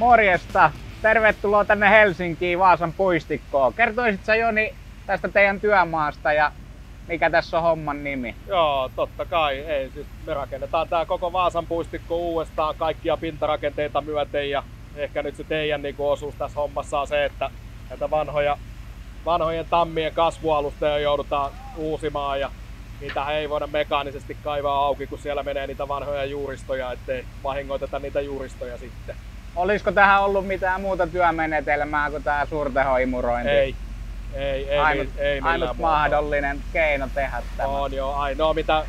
Morjesta! Tervetuloa tänne Helsinkiin Vaasan puistikkoon. Kertoisit sä Joni tästä teidän työmaasta ja mikä tässä on homman nimi? Joo, totta kai. Ei, siis me rakennetaan tää koko Vaasan puistikko uudestaan kaikkia pintarakenteita myöten ja ehkä nyt se teidän osuus tässä hommassa on se, että näitä vanhojen tammien kasvualustoja joudutaan uusimaan ja niitä ei voida mekaanisesti kaivaa auki, kun siellä menee niitä vanhoja juuristoja, ettei vahingoiteta niitä juuristoja sitten. Olisiko tähän ollut mitään muuta työmenetelmää kuin tämä suurtehoimurointi? Ei ainut mahdollinen keino tehdä tämä. On joo, ainoa mitä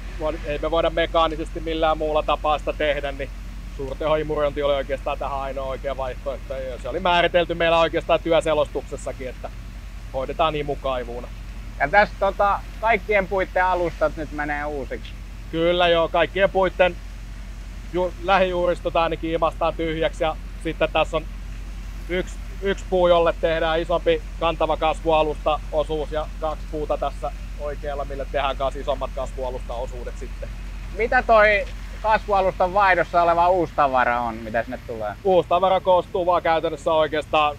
ei me voida mekaanisesti millään muulla tapaa sitä tehdä, niin suurtehoimurointi oli oikeastaan tähän ainoa oikea vaihtoehto. Ja se oli määritelty meillä oikeastaan työselostuksessakin, että hoidetaan imukaivuuna. Ja tässä kaikkien puitten alustat nyt menee uusiksi? Kyllä joo, kaikkien puitten lähijuuristot ainakin imastaan tyhjäksi ja sitten tässä on yksi puu, jolle tehdään isompi kantava kasvualusta-osuus ja 2 puuta tässä oikealla, mille tehdään kanssa isommat kasvualusta-osuudet sitten. Mitä toi kasvualustan vaihdossa oleva uustavara on, mitä sinne tulee? Uustavara koostuu vaan käytännössä oikeastaan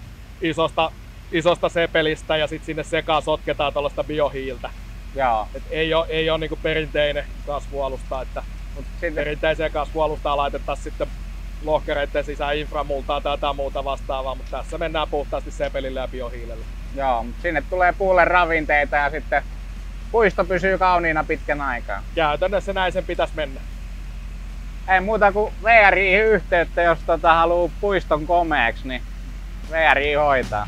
isosta sepelistä ja sitten sinne sekaan sotketaan tuollaista biohiiltä. Joo. Et ei ole niinku perinteinen kasvualusta, että perinteiseen kasvualustaan laitettaisiin sitten lohkereiden sisään inframultaa tai jotain muuta vastaavaa, mutta tässä mennään puhtaasti sepelillä ja biohiilellä. Joo, mutta sinne tulee puulle ravinteita ja sitten puisto pysyy kauniina pitkän aikaa. Käytännössä näin sen pitäisi mennä. Ei muuta kuin VRI yhteyttä, jos haluaa puiston komeeksi, niin VRI hoitaa.